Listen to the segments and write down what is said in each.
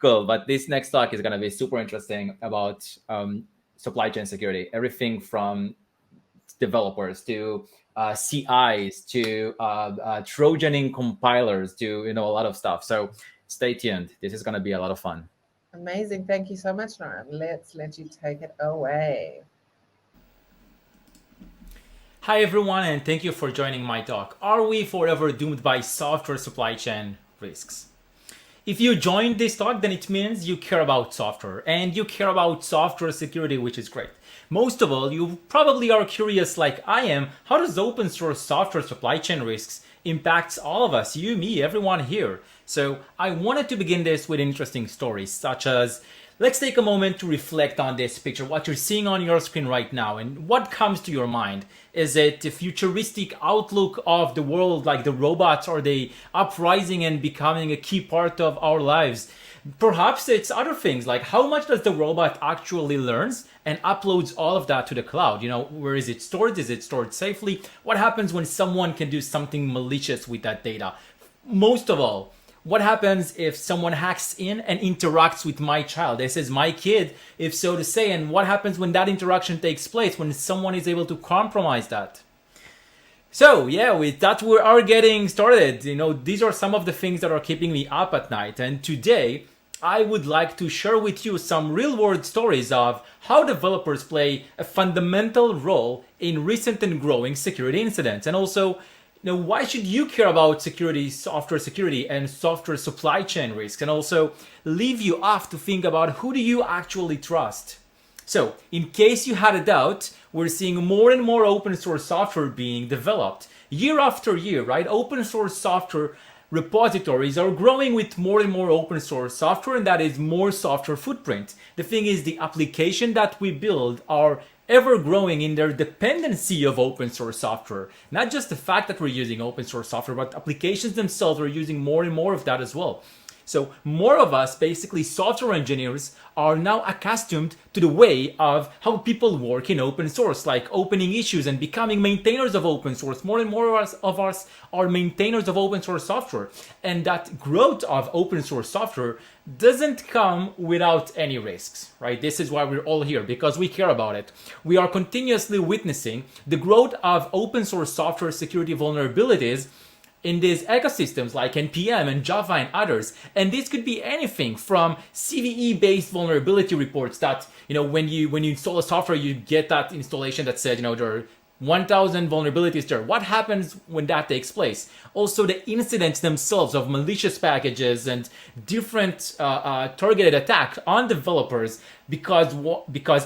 Cool. But this next talk is going to be super interesting about supply chain security. Everything from developers to CIs to Trojaning compilers to a lot of stuff. So stay tuned. This is going to be a lot of fun. Amazing. Thank you so much, Liran. Let's let you take it away. Hi everyone, and thank you for joining my talk. Are we forever doomed by software supply chain risks? If you joined this talk, then it means you care about software and you care about software security, which is great. Most of all, you probably are curious like I am, how does open source software supply chain risks impacts all of us, you, me, everyone here. So I wanted to begin this with interesting stories such as, let's take a moment to reflect on this picture, what you're seeing on your screen right now, and what comes to your mind. Is it a futuristic outlook of the world, like the robots, are they uprising and becoming a key part of our lives? Perhaps it's other things, like how much does the robot actually learns and uploads all of that to the cloud? Where is it stored? Is it stored safely? What happens when someone can do something malicious with that data? Most of all, what happens if someone hacks in and interacts with my child? This is my kid, if so to say. And what happens when that interaction takes place, when someone is able to compromise that? So yeah, with that we are getting started. These are some of the things that are keeping me up at night. And today, I would like to share with you some real-world stories of how developers play a fundamental role in recent and growing security incidents. And also, why should you care about security, software security, and software supply chain risks? And also leave you off to think about who do you actually trust. So, in case you had a doubt, we're seeing more and more open source software being developed. Year after year, right? Open source software repositories are growing with more and more open source software, and that is more software footprint. The thing is, the application that we build are ever growing in their dependency of open source software. Not just the fact that we're using open source software, but applications themselves are using more and more of that as well. So more of us, basically software engineers, are now accustomed to the way of how people work in open source, like opening issues and becoming maintainers of open source. More and more of us are maintainers of open source software. And that growth of open source software doesn't come without any risks, right? This is why we're all here, because we care about it. We are continuously witnessing the growth of open source software security vulnerabilities in these ecosystems like NPM and Java and others. And this could be anything from CVE-based vulnerability reports that, when you install a software, you get that installation that said, there are 1,000 vulnerabilities there. What happens when that takes place? Also, the incidents themselves of malicious packages and different targeted attacks on developers, because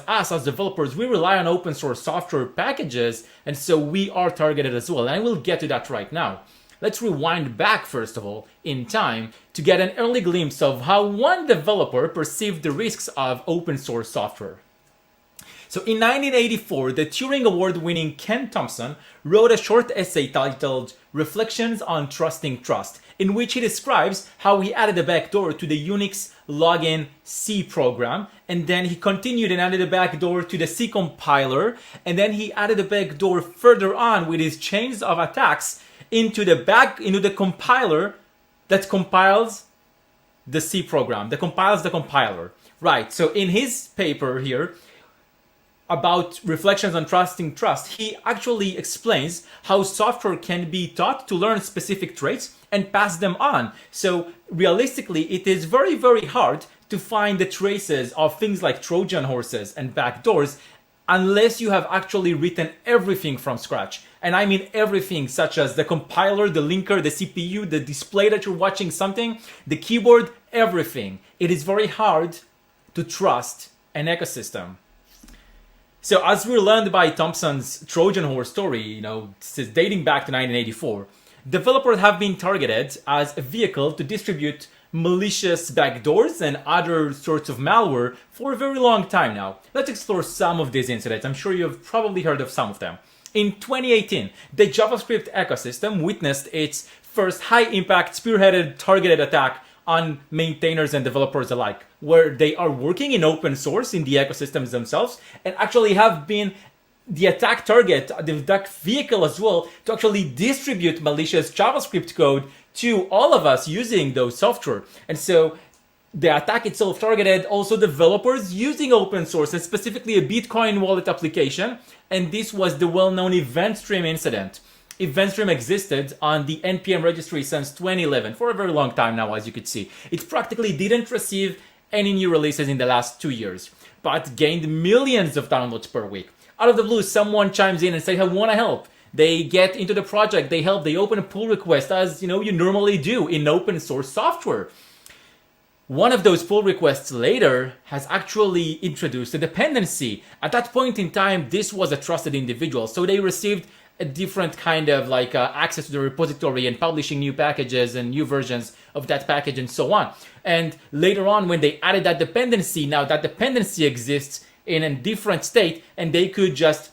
us as developers, we rely on open source software packages, and so we are targeted as well. And I will get to that right now. Let's rewind back, first of all, in time to get an early glimpse of how one developer perceived the risks of open source software. So in 1984, the Turing Award-winning Ken Thompson wrote a short essay titled Reflections on Trusting Trust, in which he describes how he added a backdoor to the Unix login C program, and then he continued and added a backdoor to the C compiler, and then he added a backdoor further on with his chains of attacks into the compiler that compiles the C program, that compiles the compiler. Right, so in his paper here about reflections on trusting trust, he actually explains how software can be taught to learn specific traits and pass them on. So realistically, it is very, very hard to find the traces of things like Trojan horses and backdoors unless you have actually written everything from scratch. And I mean everything, such as the compiler, the linker, the CPU, the display that you're watching something, the keyboard, everything. It is very hard to trust an ecosystem. So as we learned by Thompson's Trojan horse story, dating back to 1984, developers have been targeted as a vehicle to distribute malicious backdoors and other sorts of malware for a very long time now. Let's explore some of these incidents. I'm sure you've probably heard of some of them. In 2018, the JavaScript ecosystem witnessed its first high-impact spearheaded targeted attack on maintainers and developers alike, where they are working in open source in the ecosystems themselves and actually have been the attack target, the attack vehicle as well, to actually distribute malicious JavaScript code to all of us using those software. And so the attack itself targeted also developers using open source, and specifically a Bitcoin wallet application. And this was the well-known event stream incident. Event stream existed on the NPM registry since 2011, for a very long time now, as you could see. It practically didn't receive any new releases in the last 2 years, but gained millions of downloads per week. Out of the blue, someone chimes in and says, I want to help. They get into the project, they help, they open a pull request, as you normally do in open source software. One of those pull requests later has actually introduced a dependency. At that point in time, this was a trusted individual, so they received a different kind of access to the repository and publishing new packages and new versions of that package and so on. And later on, when they added that dependency, now that dependency exists in a different state, and they could just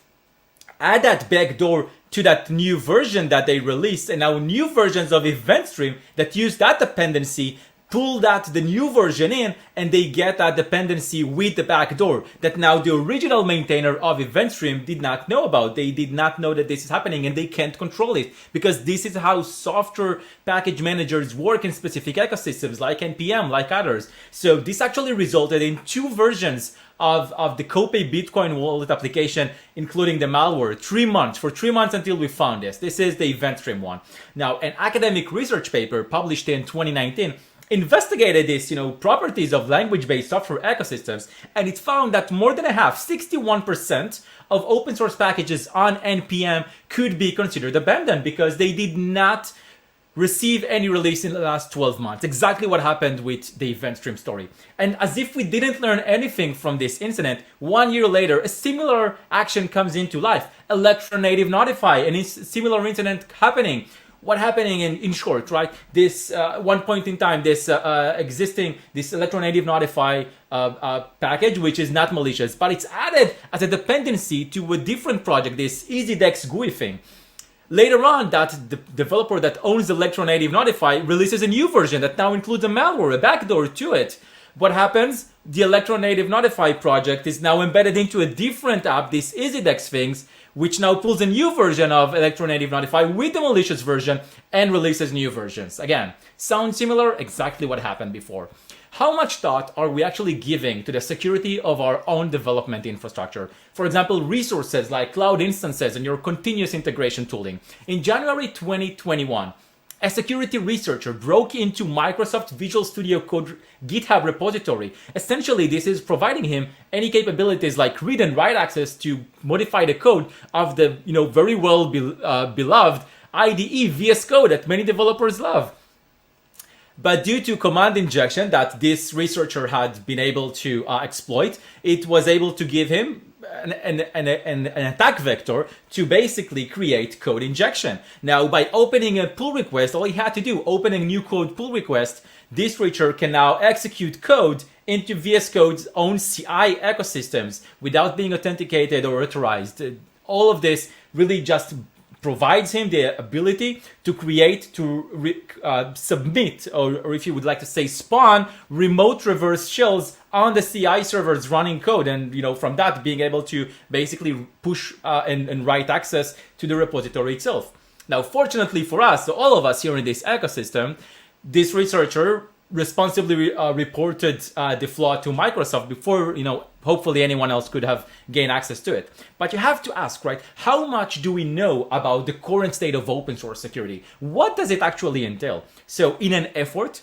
add that backdoor to that new version that they released, and now new versions of EventStream that use that dependency pull the new version in, and they get that dependency with the backdoor that now the original maintainer of EventStream did not know about. They did not know that this is happening, and they can't control it, because this is how software package managers work in specific ecosystems like NPM, like others. So this actually resulted in 2 versions of the Copay Bitcoin wallet application, including the malware, 3 months, for 3 months until we found this. This is the EventStream one. Now, an academic research paper published in 2019 investigated these, properties of language-based software ecosystems, and it found that more than a half, 61% of open source packages on NPM could be considered abandoned because they did not receive any release in the last 12 months. Exactly what happened with the EventStream story. And as if we didn't learn anything from this incident, 1 year later, a similar action comes into life. Electronative Notify, and a similar incident happening. What happening in short, right? This one point in time, this Electronative Notify package, which is not malicious, but it's added as a dependency to a different project, this EasyDex GUI thing. Later on, that the developer that owns Electronative Notify releases a new version that now includes a malware, a backdoor to it. What happens? The Electronative Notify project is now embedded into a different app, this EasyDex things, which now pulls a new version of Electronative Notify with the malicious version and releases new versions. Again, sounds similar? Exactly what happened before. How much thought are we actually giving to the security of our own development infrastructure? For example, resources like cloud instances and your continuous integration tooling. In January 2021, a security researcher broke into Microsoft Visual Studio Code GitHub repository. Essentially, this is providing him any capabilities like read and write access to modify the code of the very well beloved IDE VS Code that many developers love. But due to command injection that this researcher had been able to exploit, it was able to give him an attack vector to basically create code injection. Now, by opening a pull request, all he had to do, opening a new code pull request, this researcher can now execute code into VS Code's own CI ecosystems without being authenticated or authorized. All of this really just provides him the ability to create, submit, or if you would like to say spawn, remote reverse shells on the CI servers running code, and from that being able to basically push and write access to the repository itself. Now, fortunately for us, so all of us here in this ecosystem, this researcher responsibly reported the flaw to Microsoft before, hopefully anyone else could have gained access to it. But you have to ask, right, how much do we know about the current state of open source security? What does it actually entail? So in an effort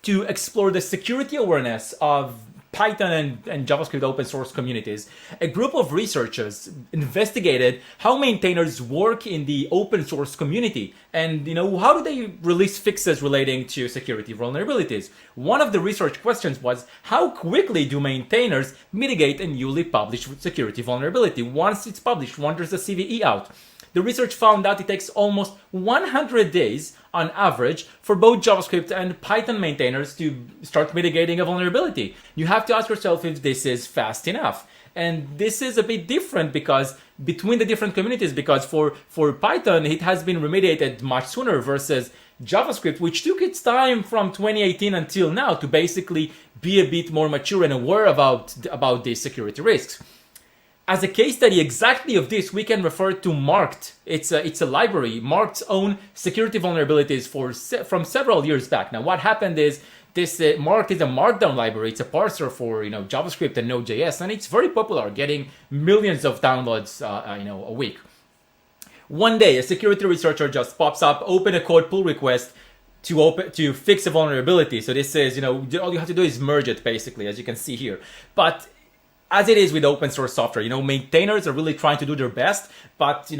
to explore the security awareness of Python and JavaScript open source communities, a group of researchers investigated how maintainers work in the open source community and how do they release fixes relating to security vulnerabilities. One of the research questions was, how quickly do maintainers mitigate a newly published security vulnerability? Once it's published, once there's a CVE out. The research found that it takes almost 100 days on average for both JavaScript and Python maintainers to start mitigating a vulnerability. You have to ask yourself if this is fast enough. And this is a bit different because between the different communities, because for Python, it has been remediated much sooner versus JavaScript, which took its time from 2018 until now to basically be a bit more mature and aware about these security risks. As a case study exactly of this, we can refer to Marked. It's a library. Marked's own security vulnerabilities from several years back. Now, what happened is This Marked is a Markdown library. It's a parser for JavaScript and Node.js, and it's very popular, getting millions of downloads a week. One day, a security researcher just pops up, open a code pull request to fix a vulnerability. So this says, all you have to do is merge it, basically, as you can see here. But as it is with open source software, maintainers are really trying to do their best, but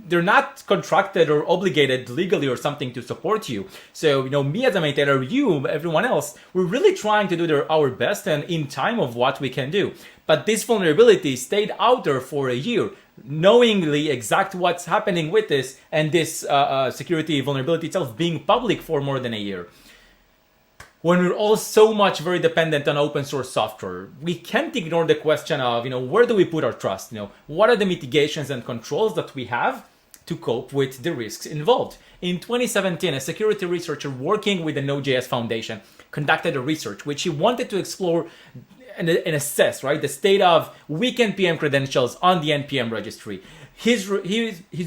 they're not contracted or obligated legally or something to support you. So, me as a maintainer, you, everyone else, we're really trying to do our best and in time of what we can do. But this vulnerability stayed out there for a year, knowingly exact what's happening with this, and this security vulnerability itself being public for more than a year. When we're all so much very dependent on open source software, we can't ignore the question of, where do we put our trust? What are the mitigations and controls that we have to cope with the risks involved? In 2017, a security researcher working with the Node.js Foundation conducted a research which he wanted to explore and assess, right, the state of weak NPM credentials on the NPM registry. His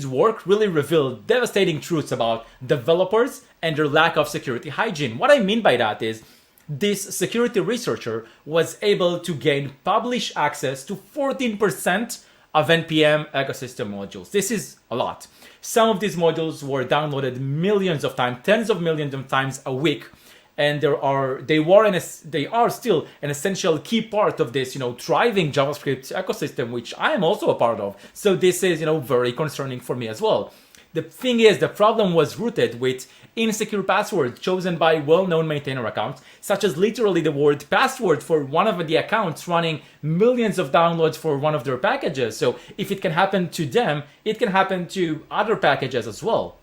work really revealed devastating truths about developers and their lack of security hygiene. What I mean by that is this security researcher was able to gain publish access to 14% of NPM ecosystem modules. This is a lot. Some of these modules were downloaded millions of times, tens of millions of times a week. And they are still an essential key part of this, thriving JavaScript ecosystem, which I am also a part of. So this is, very concerning for me as well. The thing is, the problem was rooted with insecure passwords chosen by well-known maintainer accounts, such as literally the word password for one of the accounts running millions of downloads for one of their packages. So if it can happen to them, it can happen to other packages as well.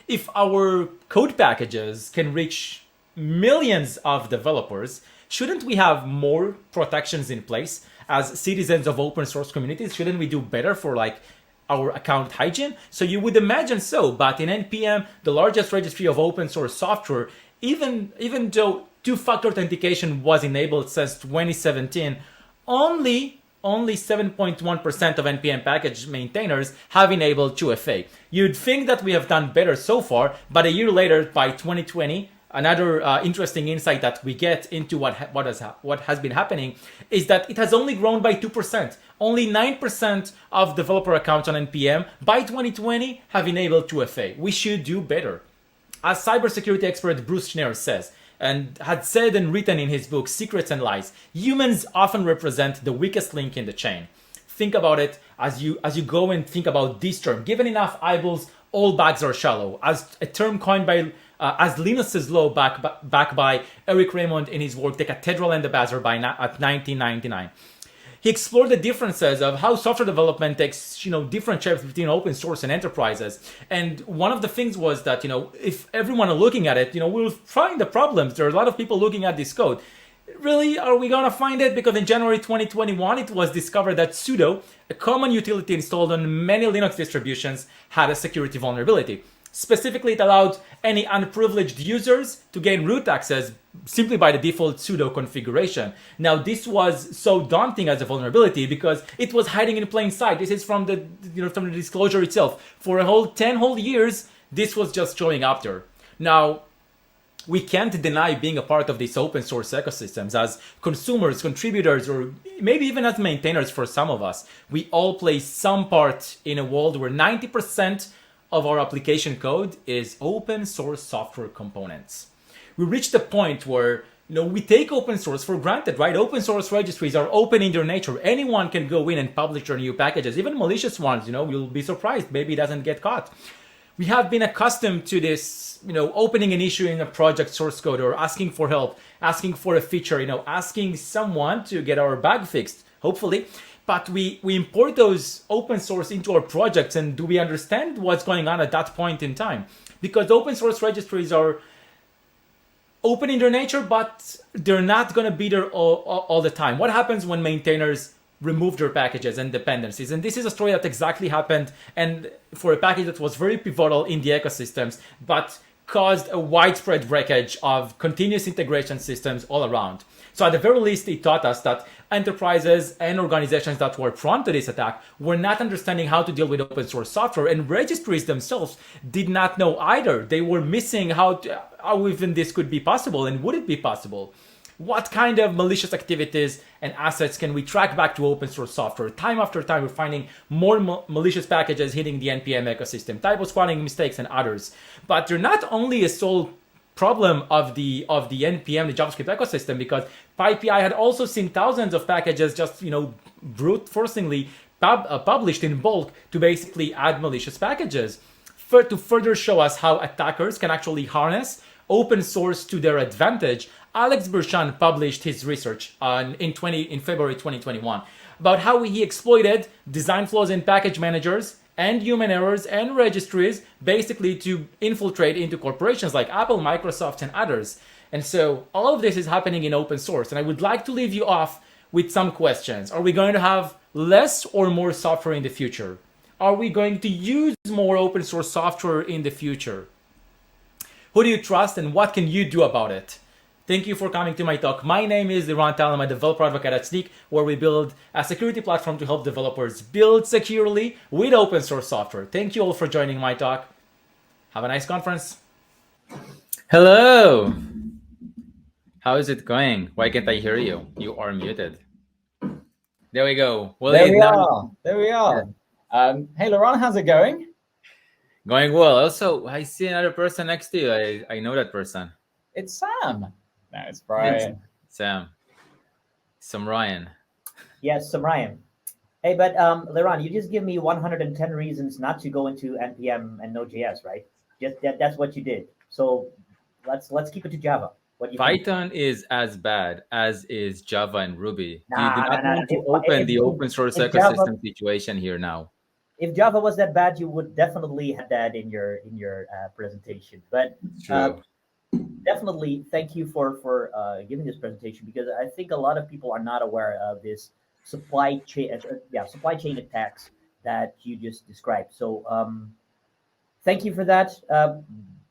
If our code packages can reach millions of developers, shouldn't we have more protections in place as citizens of open source communities? Shouldn't we do better for our account hygiene? So you would imagine so, but in NPM, the largest registry of open source software, even though two-factor authentication was enabled since 2017, only 7.1% of NPM package maintainers have enabled 2FA. You'd think that we have done better so far, but a year later, by 2020, another interesting insight that we get into what has been happening is that it has only grown by 2%. Only 9% of developer accounts on NPM by 2020 have enabled 2FA. We should do better. As cybersecurity expert Bruce Schneier says, and had said and written in his book Secrets and Lies, humans often represent the weakest link in the chain. Think about it as you go and think about this term. Given enough eyeballs, all bags are shallow. As a term coined by as Linus's law back by Eric Raymond in his work The Cathedral and the Bazaar at 1999. He explored the differences of how software development takes, different shapes between open source and enterprises. And one of the things was that, if everyone are looking at it, we'll find the problems. There are a lot of people looking at this code. Really, are we going to find it? Because in January 2021, it was discovered that sudo, a common utility installed on many Linux distributions, had a security vulnerability. Specifically, it allowed any unprivileged users to gain root access simply by the default sudo configuration. Now, this was so daunting as a vulnerability because it was hiding in plain sight. This is from the disclosure itself. For a whole 10 whole years, this was just showing up there. Now, we can't deny being a part of these open source ecosystems as consumers, contributors, or maybe even as maintainers for some of us. We all play some part in a world where 90% of our application code is open source software components. We reached the point where we take open source for granted, right? Open source registries are open in their nature. Anyone can go in and publish their new packages, even malicious ones. You'll be surprised. Maybe it doesn't get caught. We have been accustomed to this, opening and issuing a project source code or asking for help, asking for a feature, asking someone to get our bug fixed, hopefully. But we import those open source into our projects, and do we understand what's going on at that point in time? Because open source registries are open in their nature, but they're not going to be there all the time. What happens when maintainers remove their packages and dependencies? And this is a story that exactly happened, and for a package that was very pivotal in the ecosystems, but caused a widespread breakage of continuous integration systems all around. So at the very least, it taught us that enterprises and organizations that were prone to this attack were not understanding how to deal with open source software, and registries themselves did not know either. They were missing how how even this could be possible, and would it be possible? What kind of malicious activities and assets can we track back to open source software? Time after time, we're finding more malicious packages hitting the NPM ecosystem, typo spawning mistakes and others. But they're not only a sole problem of the NPM, the JavaScript ecosystem, because PyPI had also seen thousands of packages just brute forcingly published in bulk to basically add malicious packages to further show us how attackers can actually harness open source to their advantage. Alex Berchan published his research in February 2021 about how he exploited design flaws in package managers and human errors and registries basically to infiltrate into corporations like Apple, Microsoft, and others. And so all of this is happening in open source. And I would like to leave you off with some questions. Are we going to have less or more software in the future? Are we going to use more open source software in the future? Who do you trust and what can you do about it? Thank you for coming to my talk. My name is Liran Tal. I'm a developer advocate at Snyk, where we build a security platform to help developers build securely with open source software. Thank you all for joining my talk. Have a nice conference. Hello. How is it going? Why can't I hear you? You are muted. There we go. Well, there we are. Hey, Liran, how's it going? Going well. Also, I see another person next to you. I know that person. It's Sam. No, it's Brian. Sam. Some Ryan. Yes, some Ryan. Hey, but Liran, you just give me 110 reasons not to go into NPM and Node.js, right? Just that's what you did. So let's keep it to Java. What do you Python think? is as bad as is Java and Ruby. Nah, you do not want to open the open source ecosystem situation here now. If Java was that bad, you would definitely have that in your presentation. But definitely, thank you for giving this presentation, because I think a lot of people are not aware of this supply chain attacks that you just described. So thank you for that.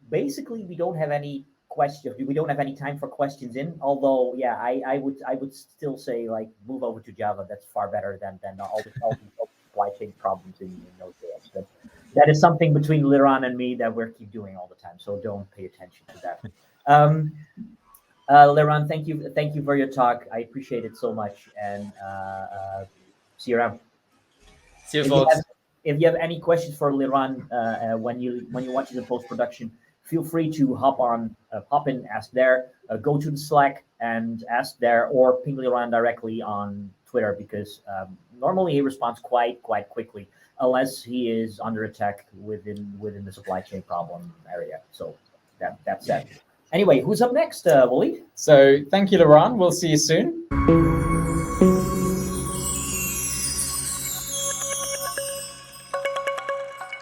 Basically, we don't have any questions. We don't have any time for questions in. Although, yeah, I would still say, like, move over to Java. That's far better than all the supply chain problems in Node.js. But that is something between Liran and me that we're keep doing all the time. So don't pay attention to that. Liran, thank you for your talk. I appreciate it so much, and see you around. See you, folks. If you have any questions for Liran when you watch the post production, feel free to hop in, ask there. Go to the Slack and ask there, or ping Liran directly on Twitter, because normally he responds quite quickly, unless he is under attack within the supply chain problem area. So that's that. Anyway, who's up next, Wally? So thank you, Liran. We'll see you soon.